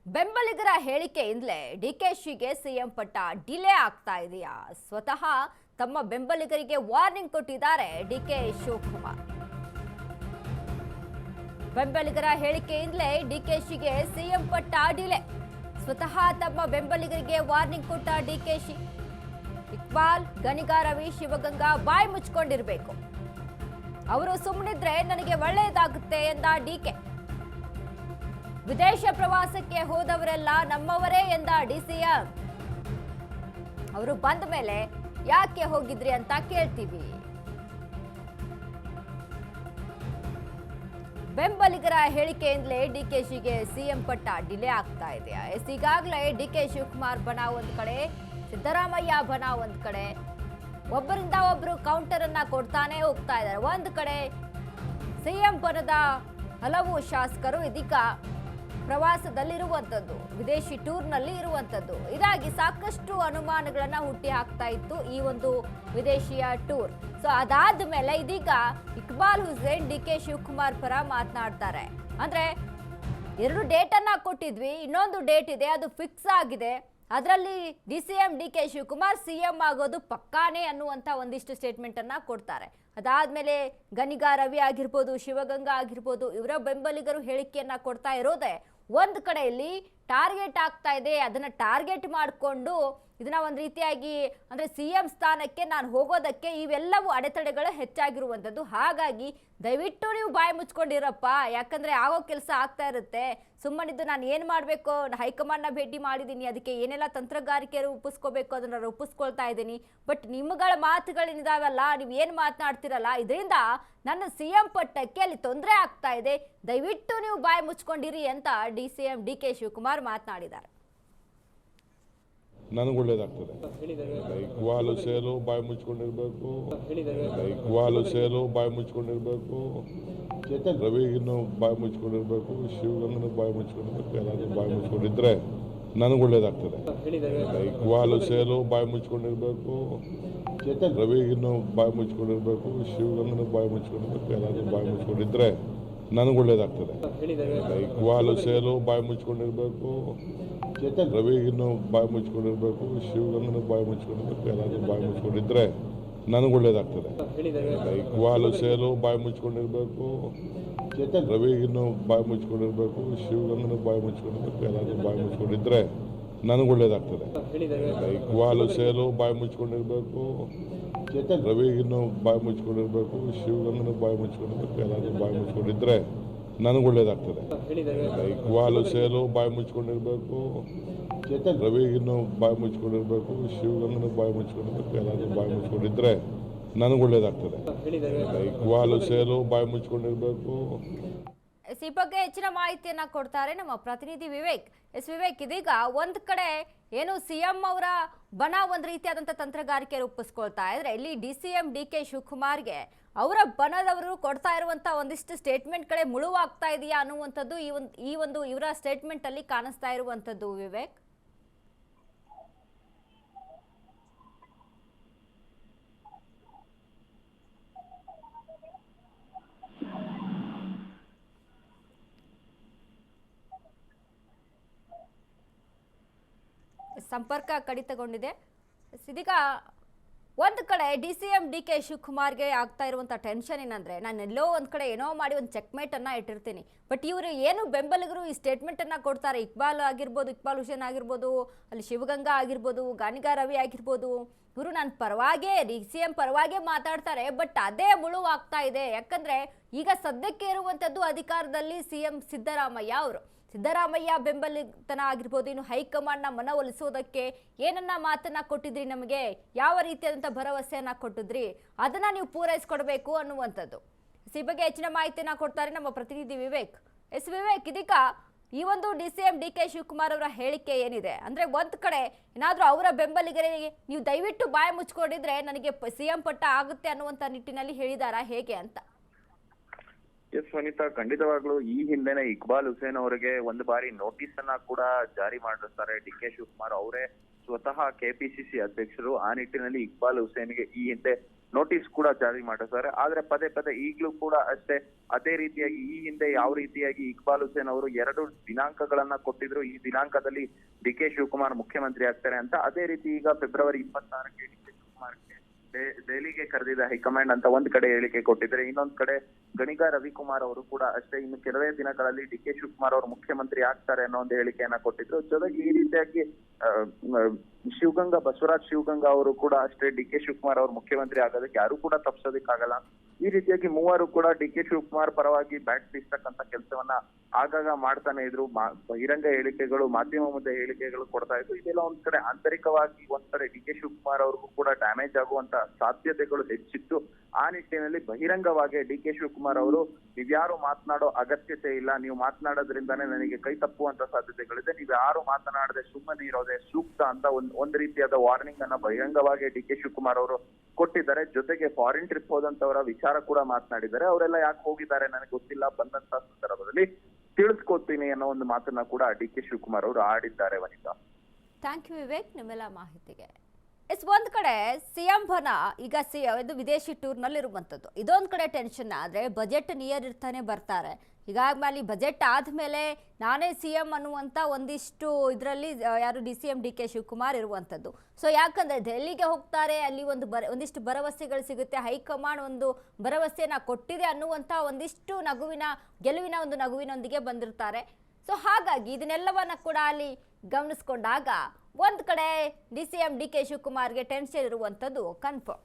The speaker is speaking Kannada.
ಬೆಂಬಲಿಗರ ಹೇಳಿಕೆಯಿಂದಲೇ ಡಿಕೆಶಿಗೆ ಸಿಎಂ ಪಟ್ಟ ಡಿಲೇ ಆಗ್ತಾ ಇದೆಯಾ? ಸ್ವತಃ ತಮ್ಮ ಬೆಂಬಲಿಗರಿಗೆ ವಾರ್ನಿಂಗ್ ಕೊಟ್ಟಿದ್ದಾರೆ ಡಿಕೆ ಶಿವಕುಮಾರ್. ಬೆಂಬಲಿಗರ ಹೇಳಿಕೆಯಿಂದಲೇ ಡಿಕೆಶಿಗೆ ಸಿಎಂ ಪಟ್ಟ ಡಿಲೇ. ಸ್ವತಃ ತಮ್ಮ ಬೆಂಬಲಿಗರಿಗೆ ವಾರ್ನಿಂಗ್ ಕೊಟ್ಟ ಡಿಕೆಶಿ. ಇಕ್ಬಾಲ್, ಗಣಿಗ ರವಿ, ಶಿವಗಂಗಾ ಬಾಯಿ ಮುಚ್ಕೊಂಡಿರಬೇಕು. ಅವರು ಸುಮ್ಮನಿದ್ರೆ ನನಗೆ ಒಳ್ಳೆಯದಾಗುತ್ತೆ ಎಂದ ಡಿಕೆ. ವಿದೇಶ ಪ್ರವಾಸಕ್ಕೆ ಹೋದವರೆಲ್ಲ ನಮ್ಮವರೇ ಎಂದ ಡಿಸಿಎಂ. ಅವರು ಬಂದ ಮೇಲೆ ಯಾಕೆ ಹೋಗಿದ್ರಿ ಅಂತ ಕೇಳ್ತೀವಿ. ಬೆಂಬಲಿಗರ ಹೇಳಿಕೆಯಿಂದಲೇ ಡಿಕೆಶಿಗೆ ಸಿಎಂ ಪಟ್ಟ ಡಿಲೇ ಆಗ್ತಾ ಇದೆ. ಈಗಾಗಲೇ ಡಿಕೆ ಶಿವಕುಮಾರ್ ಬಣ ಒಂದ್ ಕಡೆ, ಸಿದ್ದರಾಮಯ್ಯ ಬಣ ಒಂದ್ ಕಡೆ, ಒಬ್ಬರಿಂದ ಒಬ್ರು ಕೌಂಟರ್ ಅನ್ನ ಕೊಡ್ತಾನೆ ಹೋಗ್ತಾ ಇದ್ದಾರೆ. ಒಂದ್ ಕಡೆ ಸಿಎಂ ಬಣದ ಹಲವು ಶಾಸಕರು ಇದೀಗ ಪ್ರವಾಸದಲ್ಲಿರುವಂಥದ್ದು, ವಿದೇಶಿ ಟೂರ್ನಲ್ಲಿ ಇರುವಂಥದ್ದು. ಇದಾಗಿ ಸಾಕಷ್ಟು ಅನುಮಾನಗಳನ್ನ ಹುಟ್ಟಿ ಹಾಕ್ತಾ ಇತ್ತು ಈ ಒಂದು ವಿದೇಶಿಯ ಟೂರ್. ಸೊ ಅದಾದ ಮೇಲೆ ಇದೀಗ ಇಕ್ಬಾಲ್ ಹುಸೇನ್ ಡಿಕೆ ಶಿವಕುಮಾರ್ ಪರ ಮಾತನಾಡ್ತಾರೆ. ಅಂದ್ರೆ 2 ಡೇಟ್ ಅನ್ನ ಕೊಟ್ಟಿದ್ವಿ, ಇನ್ನೊಂದು ಡೇಟ್ ಇದೆ, ಅದು ಫಿಕ್ಸ್ ಆಗಿದೆ, ಅದರಲ್ಲಿ ಡಿಸಿಎಂ ಡಿಕೆ ಶಿವಕುಮಾರ್ ಸಿಎಂ ಆಗೋದು ಪಕ್ಕಾನೇ ಅನ್ನುವಂಥ ಒಂದಿಷ್ಟು ಸ್ಟೇಟ್ಮೆಂಟ್ ಅನ್ನ ಕೊಡ್ತಾರೆ. ಅದಾದ್ಮೇಲೆ ಗಣಿಗ ರವಿ ಆಗಿರ್ಬೋದು, ಶಿವಗಂಗಾ ಆಗಿರ್ಬೋದು, ಇವರ ಬೆಂಬಲಿಗರು ಹೇಳಿಕೆಯನ್ನ ಕೊಡ್ತಾ ಇರೋದೇ ಒಂದು ಕಡೆಯಲ್ಲಿ ಟಾರ್ಗೆಟ್ ಆಗ್ತಾ ಇದೆ. ಅದನ್ನ ಟಾರ್ಗೆಟ್ ಮಾಡಿಕೊಂಡು ಇದನ್ನ ಒಂದು ರೀತಿಯಾಗಿ ಅಂದ್ರೆ ಸಿಎಂ ಸ್ಥಾನಕ್ಕೆ ನಾನು ಹೋಗೋದಕ್ಕೆ ಇವೆಲ್ಲವೂ ಅಡೆತಡೆಗಳು ಹೆಚ್ಚಾಗಿರುವಂಥದ್ದು. ಹಾಗಾಗಿ ದಯವಿಟ್ಟು ನೀವು ಬಾಯಿ ಮುಚ್ಕೊಂಡಿರಪ್ಪ, ಯಾಕಂದ್ರೆ ಆಗೋ ಕೆಲಸ ಆಗ್ತಾ ಇರುತ್ತೆ. ಸುಮ್ಮನಿದ್ದು ನಾನು ಏನು ಮಾಡಬೇಕು, ಹೈಕಮಾಂಡ್ನ ಭೇಟಿ ಮಾಡಿದ್ದೀನಿ, ಅದಕ್ಕೆ ಏನೆಲ್ಲ ತಂತ್ರಗಾರಿಕೆ ರೂಪಿಸ್ಕೋಬೇಕು ಅದನ್ನ ರೂಪಿಸ್ಕೊಳ್ತಾ ಇದ್ದೀನಿ. ಬಟ್ ನಿಮ್ಮಗಳ ಮಾತುಗಳೇನಿದಾವಲ್ಲ, ನೀವು ಏನು ಮಾತನಾಡ್ತಿರಲ್ಲ, ಇದರಿಂದ ನನ್ನ ಸಿಎಂ ಪಟ್ಟಕ್ಕೆ ಅಲ್ಲಿ ತೊಂದರೆ ಆಗ್ತಾ ಇದೆ, ದಯವಿಟ್ಟು ನೀವು ಬಾಯಿ ಮುಚ್ಕೊಂಡಿರಿ ಅಂತ ಡಿಸಿಎಂ ಡಿಕೆ ಶಿವಕುಮಾರ್ ಮಾತನಾಡಿದ್ದಾರೆ. ನನಗೆ ಒಳ್ಳೇದಾಗ್ತದೆ. ಇಕ್ಬಾಲ್ ಹುಸೇನು ಬಾಯಿ ಮುಚ್ಕೊಂಡಿರ್ಬೇಕು, ಇಕ್ಬಾಲ್ ಹುಸೇನು ಬಾಯಿ ಮುಚ್ಕೊಂಡಿರ್ಬೇಕು, ರವಿಗಿನ್ನು ಬಾಯಿ ಮುಚ್ಕೊಂಡಿರ್ಬೇಕು, ಶಿವಗಂಗನು ಬಾಯಿ ಮುಚ್ಕೊಂಡಿರ್ಬೇಕು. ಯಾರಾದ್ರೂ ಬಾಯಿ ಮುಚ್ಕೊಂಡಿದ್ರೆ ನನಗೆ ಒಳ್ಳೇದಾಗ್ತದೆ. ಇಕ್ಬಾಲ್ ಹುಸೇನು ಬಾಯಿ ಮುಚ್ಕೊಂಡಿರ್ಬೇಕು, ರವಿಗಿನ್ನು ಬಾಯಿ ಮುಚ್ಕೊಂಡಿರ್ಬೇಕು, ಶಿವಗಂಗನು ಬಾಯಿ ಮುಚ್ಕೊಂಡಿರ್ಬೇಕು. ಯಾರಾದ್ರೂ ಬಾಯಿ ಮುಚ್ಕೊಂಡಿದ್ರೆ ನನಗೆ ಒಳ್ಳೇದಾಗ್ತದೆ. ಇಕ್ಬಾಲ್ ಹುಸೇನು ಬಾಯಿ ಮುಚ್ಕೊಂಡಿರ್ಬೇಕು, ರವಿಗಿನ್ನು ಬಾಯಿ ಮುಚ್ಕೊಂಡಿರ್ಬೇಕು, ಶಿವಗಂಗನು ಬಾಯಿ ಮುಚ್ಕೊಂಡಿರ್ಬೇಕು. ಯಾರಾದ್ರೂ ಬಾಯಿ ಮುಚ್ಕೊಂಡಿದ್ರೆ ನನಗೆ ಒಳ್ಳೇದಾಗ್ತದೆ. ಇಕ್ಬಾಲ್ ಹುಸೇನು ಬಾಯಿ ಮುಚ್ಕೊಂಡಿರ್ಬೇಕು, ರವಿಗಿನ್ನು ಬಾಯಿ ಮುಚ್ಕೊಂಡಿರ್ಬೇಕು, ಶಿವಗಂಗನು ಬಾಯಿ ಮುಚ್ಕೊಂಡಿರ್ಬೇಕು. ಯಾರಾದ್ರೂ ಬಾಯಿ ಮುಚ್ಕೊಂಡಿದ್ರೆ ನನಗೆ ಒಳ್ಳೇದಾಗ್ತದೆ. ಇಕ್ಬಾಲ್ ಹುಸೇನು ಬಾಯಿ ಮುಚ್ಕೊಂಡಿರ್ಬೇಕು, ರವಿಗಿನ್ನು ಬಾಯಿ ಮುಚ್ಕೊಂಡಿರ್ಬೇಕು, ಶಿವಗಂಗನು ಬಾಯಿ ಮುಚ್ಕೊಂಡಿರ್ಬೇಕು. ಯಾರಾದ್ರೂ ಬಾಯಿ ಮುಚ್ಕೊಂಡಿದ್ರೆ ನನಗೆ ಒಳ್ಳೇದಾಗ್ತದೆ. ಇಕ್ಬಾಲ್ ಹುಸೇನು ಬಾಯಿ ಮುಚ್ಕೊಂಡಿರ್ಬೇಕು, ರವಿಗಿನ್ನು ಬಾಯಿ ಮುಚ್ಕೊಂಡಿರ್ಬೇಕು, ಶಿವಗಂಗನು ಬಾಯಿ ಮುಚ್ಕೊಂಡಿರ್ಬೇಕು. ಯಾರಾದ್ರೂ ಬಾಯಿ ಮುಚ್ಕೊಂಡಿದ್ರೆ ನನಗೆ ಒಳ್ಳೇದಾಗ್ತದೆ. ಇಕ್ಬಾಲ್ ಹುಸೇನು ಬಾಯಿ ಮುಚ್ಕೊಂಡಿರ್ಬೇಕು. ಈ ಬಗ್ಗೆ ಹೆಚ್ಚಿನ ಮಾಹಿತಿಯನ್ನ ಕೊಡ್ತಾರೆ ನಮ್ಮ ಪ್ರತಿನಿಧಿ ವಿವೇಕ್. ವಿವೇಕ್, ಇದೀಗ ಒಂದ್ ಕಡೆ ಏನು ಸಿಎಂ ಅವರ ಬಣ ಒಂದ್ ರೀತಿಯಾದಂತ ತಂತ್ರಗಾರಿಕೆ ರೂಪಿಸ್ಕೊಳ್ತಾ ಇದ್ರೆ, ಇಲ್ಲಿ ಡಿಸಿಎಂ ಡಿಕೆ ಶಿವಕುಮಾರ್ಗೆ ಅವರ ಬಣದವರು ಕೊಡ್ತಾ ಇರುವಂತ ಒಂದಿಷ್ಟು ಸ್ಟೇಟ್ಮೆಂಟ್ ಕಡೆ ಮುಳುವಾಗ್ತಾ ಇದೆಯಾ ಅನ್ನುವಂಥದ್ದು ಈ ಒಂದು ಇವರ ಸ್ಟೇಟ್ಮೆಂಟ್ ಅಲ್ಲಿ ಕಾಣಿಸ್ತಾ ಇರುವಂತದ್ದು. ವಿವೇಕ್, ಸಂಪರ್ಕ ಕಡಿತಗೊಂಡಿದೆ. ಇದೀಗ ಒಂದು ಕಡೆ ಡಿಸಿಎಂ ಡಿಕೆ ಶಿವಕುಮಾರ್ಗೆ ಆಗ್ತಾ ಇರುವಂಥ ಟೆನ್ಷನ್ ಏನಂದ್ರೆ, ನಾನು ಎಲ್ಲೋ ಒಂದು ಕಡೆ ಏನೋ ಮಾಡಿ ಒಂದು ಚೆಕ್ಮೇಟ್ ಅನ್ನ ಇಟ್ಟಿರ್ತೀನಿ, ಬಟ್ ಇವರು ಏನು ಬೆಂಬಲಿಗರು ಈ ಸ್ಟೇಟ್ಮೆಂಟ್ ಅನ್ನ ಕೊಡ್ತಾರೆ, ಇಕ್ಬಾಲ್ ಆಗಿರ್ಬೋದು, ಇಕ್ಬಾಲ್ ಹುಸೇನ್ ಆಗಿರ್ಬೋದು, ಅಲ್ಲಿ ಶಿವಗಂಗಾ ಆಗಿರ್ಬೋದು, ಗಣಿಗ ರವಿ ಆಗಿರ್ಬೋದು, ಇವರು ನನ್ನ ಪರವಾಗೇ ಡಿಸಿಎಂ ಪರವಾಗೇ ಮಾತಾಡ್ತಾರೆ. ಬಟ್ ಅದೇ ಮುಳುವಾಗ್ತಾ ಇದೆ. ಯಾಕಂದ್ರೆ ಈಗ ಸದ್ಯಕ್ಕೆ ಇರುವಂಥದ್ದು ಅಧಿಕಾರದಲ್ಲಿ ಸಿಎಂ ಸಿದ್ದರಾಮಯ್ಯ ಅವರು. ಸಿದ್ದರಾಮಯ್ಯ ಬೆಂಬಲಿತನ ಆಗಿರ್ಬೋದು, ಇನ್ನು ಹೈಕಮಾಂಡ್ನ ಮನವೊಲಿಸೋದಕ್ಕೆ ಏನನ್ನ ಮಾತನ್ನ ಕೊಟ್ಟಿದ್ರಿ, ನಮಗೆ ಯಾವ ರೀತಿಯಾದಂಥ ಭರವಸೆಯನ್ನ ಕೊಟ್ಟಿದ್ರಿ, ಅದನ್ನ ನೀವು ಪೂರೈಸ್ಕೊಡ್ಬೇಕು ಅನ್ನುವಂಥದ್ದು. ಈ ಬಗ್ಗೆ ಹೆಚ್ಚಿನ ಮಾಹಿತಿಯನ್ನ ಕೊಡ್ತಾರೆ ನಮ್ಮ ಪ್ರತಿನಿಧಿ ವಿವೇಕ್. ವಿವೇಕ್, ಇದೀಗ ಈ ಒಂದು ಡಿಸಿಎಂ ಡಿಕೆ ಶಿವಕುಮಾರ್ ಅವರ ಹೇಳಿಕೆ ಏನಿದೆ ಅಂದ್ರೆ, ಒಂದ್ ಕಡೆ ಏನಾದ್ರೂ ಅವರ ಬೆಂಬಲಿಗರಿಗೆ ನೀವು ದಯವಿಟ್ಟು ಬಾಯಿ ಮುಚ್ಕೊಂಡಿದ್ರೆ ನನಗೆ ಸಿಎಂ ಪಟ್ಟ ಆಗುತ್ತೆ ಅನ್ನುವಂಥ ನಿಟ್ಟಿನಲ್ಲಿ ಹೇಳಿದಾರಾ, ಹೇಗೆ ಅಂತ? ಎಸ್ ವನಿತಾ, ಖಂಡಿತವಾಗ್ಲೂ ಈ ಹಿಂದೆನೆ ಇಕ್ಬಾಲ್ ಹುಸೇನ್ ಅವರಿಗೆ ಒಂದು ಬಾರಿ ನೋಟಿಸ್ ಅನ್ನ ಕೂಡ ಜಾರಿ ಮಾಡಿರ್ತಾರೆ ಡಿಕೆ ಶಿವಕುಮಾರ್ ಅವರೇ. ಸ್ವತಃ ಕೆಪಿಸಿಸಿ ಅಧ್ಯಕ್ಷರು ಆ ನಿಟ್ಟಿನಲ್ಲಿ ಇಕ್ಬಾಲ್ ಹುಸೇನ್ಗೆ ಈ ಹಿಂದೆ ನೋಟಿಸ್ ಕೂಡ ಜಾರಿ ಮಾಡಿದ್ದಾರೆ. ಆದ್ರೆ ಪದೇ ಪದೇ ಈಗಲೂ ಕೂಡ ಅಷ್ಟೇ ಅದೇ ರೀತಿಯಾಗಿ ಈ ಹಿಂದೆ ಯಾವ ರೀತಿಯಾಗಿ ಇಕ್ಬಾಲ್ ಹುಸೇನ್ ಅವರು 2 ದಿನಾಂಕಗಳನ್ನ ಕೊಟ್ಟಿದ್ರು, ಈ ದಿನಾಂಕದಲ್ಲಿ ಡಿ ಕೆ ಶಿವಕುಮಾರ್ ಮುಖ್ಯಮಂತ್ರಿ ಆಗ್ತಾರೆ ಅಂತ. ಅದೇ ರೀತಿ ಈಗ ಫೆಬ್ರವರಿ 26ಕ್ಕೆ ಡಿ ಕೆ ಶಿವಕುಮಾರ್ಗೆ ದೆಹಲಿಗೆ ಕರೆದಿದ್ದ ಹೈಕಮಾಂಡ್ ಅಂತ ಒಂದ್ ಕಡೆ ಹೇಳಿಕೆ ಕೊಟ್ಟಿದ್ರೆ, ಇನ್ನೊಂದ್ ಕಡೆ ಗಣಿಗ ರವಿಕುಮಾರ್ ಅವರು ಕೂಡ ಅಷ್ಟೇ ಇನ್ನು ಕೆಲವೇ ದಿನಗಳಲ್ಲಿ ಡಿ ಕೆ ಶಿವಕುಮಾರ್ ಅವರು ಮುಖ್ಯಮಂತ್ರಿ ಆಗ್ತಾರೆ ಅನ್ನೋ ಒಂದು ಹೇಳಿಕೆಯನ್ನ ಕೊಟ್ಟಿದ್ರು. ಜೊತೆಗೆ ಈ ರೀತಿಯಾಗಿ ಬಸವರಾಜ್ ಶಿವಗಂಗಾ ಅವರು ಕೂಡ ಅಷ್ಟೇ ಡಿ ಕೆ ಶಿವಕುಮಾರ್ ಅವರು ಮುಖ್ಯಮಂತ್ರಿ ಆಗೋದಕ್ಕೆ ಯಾರು ಕೂಡ ತಪ್ಪಿಸೋದಕ್ಕಾಗಲ್ಲ. ಈ ರೀತಿಯಾಗಿ ಮೂವರು ಕೂಡ ಡಿ ಕೆ ಶಿವಕುಮಾರ್ ಪರವಾಗಿ ಬ್ಯಾಟ್ ಬೀಸ್ತಕ್ಕಂತ ಕೆಲಸವನ್ನ ಆಗಾಗ ಮಾಡ್ತಾನೆ ಇದ್ರು. ಬಹಿರಂಗ ಹೇಳಿಕೆಗಳು, ಮಾಧ್ಯಮ ಮುಂದೆ ಹೇಳಿಕೆಗಳು ಕೊಡ್ತಾ ಇದ್ರು. ಇದೆಲ್ಲ ಒಂದ್ ಕಡೆ ಆಂತರಿಕವಾಗಿ ಒಂದ್ ಕಡೆ ಡಿ ಕೆ ಶಿವಕುಮಾರ್ ಅವ್ರಿಗೂ ಕೂಡ ಡ್ಯಾಮೇಜ್ ಆಗುವಂತ ಸಾಧ್ಯತೆಗಳು ಹೆಚ್ಚಿತ್ತು. ಆ ನಿಟ್ಟಿನಲ್ಲಿ ಬಹಿರಂಗವಾಗಿ ಡಿ ಕೆ ಶಿವಕುಮಾರ್ ಅವರು ನೀವ್ಯಾರು ಮಾತನಾಡೋ ಅಗತ್ಯತೆ ಇಲ್ಲ, ನೀವು ಮಾತನಾಡೋದ್ರಿಂದಾನೇ ನನಗೆ ಕೈ ತಪ್ಪುವಂತ ಸಾಧ್ಯತೆಗಳಿದೆ, ನೀವ್ ಯಾರು ಮಾತನಾಡದೆ ಸುಮ್ಮನೆ ಇರೋದೇ ಸೂಕ್ತ ಅಂತ ಒಂದ್ ರೀತಿಯಾದ ವಾರ್ನಿಂಗ್ ಅನ್ನ ಬಹಿರಂಗವಾಗಿ ಡಿ ಕೆ ಶಿವಕುಮಾರ್ ಅವರು ಕೊಟ್ಟಿದ್ದಾರೆ. ಜೊತೆಗೆ ಫಾರಿನ್ ಟ್ರಿಪ್ ಹೋದಂತವರ ವಿಚಾರ ಕೂಡ ಮಾತನಾಡಿದ್ದಾರೆ. ಅವರೆಲ್ಲ ಯಾಕೆ ಹೋಗಿದ್ದಾರೆ ನನಗೆ ಗೊತ್ತಿಲ್ಲ, ಬಂದಂತ ಸಂದರ್ಭದಲ್ಲಿ ತಿಳಿಸ್ಕೊಡ್ತೀನಿ ಅನ್ನೋ ಒಂದು ಮಾತನ್ನ ಕೂಡ ಡಿ ಕೆ ಶಿವಕುಮಾರ್ ಅವರು ಆಡಿದ್ದಾರೆ. ವನಿತಾ, ಥ್ಯಾಂಕ್ ಯು ವಿವೇಕ್ ನಿಮ್ಮೆಲ್ಲ ಮಾಹಿತಿಗೆ. ಒಂದ್ ಕಡೆ ಸಿಎಂ ಬನ ಈಗ ಇದು ವಿದೇಶಿ ಟೂರ್ನಲ್ಲಿ ಇರುವಂಥದ್ದು, ಇದೊಂದು ಕಡೆ ಟೆನ್ಷನ್ ಆದರೆ ಬಜೆಟ್ ನಿಯರ್ ಇರ್ತಾನೆ ಬರ್ತಾರೆ. ಹೀಗಾಗಿ ಬಜೆಟ್ ಆದಮೇಲೆ ನಾನೇ ಸಿಎಂ ಅನ್ನುವಂಥ ಒಂದಿಷ್ಟು ಇದರಲ್ಲಿ ಯಾರು CM ಡಿ ಕೆ ಶಿವಕುಮಾರ್ ಇರುವಂಥದ್ದು. ಸೊ ಯಾಕಂದರೆ ದೆಹಲಿಗೆ ಹೋಗ್ತಾರೆ, ಅಲ್ಲಿ ಒಂದಿಷ್ಟು ಭರವಸೆಗಳು ಸಿಗುತ್ತೆ, ಹೈಕಮಾಂಡ್ ಒಂದು ಭರವಸೆನ ಕೊಟ್ಟಿದೆ ಅನ್ನುವಂಥ ಒಂದಿಷ್ಟು ಗೆಲುವಿನ ಒಂದು ನಗುವಿನೊಂದಿಗೆ ಬಂದಿರ್ತಾರೆ. ಸೊ ಹಾಗಾಗಿ ಇದನ್ನೆಲ್ಲವನ್ನ ಕೂಡ ಅಲ್ಲಿ ಗಮನಿಸ್ಕೊಂಡಾಗ ಒಂದು ಕಡೆ CM ಡಿ ಕೆ ಶಿವಕುಮಾರ್ಗೆ ಟೆನ್ಷನ್ ಇರುವಂಥದ್ದು ಕನ್ಫರ್ಮ್.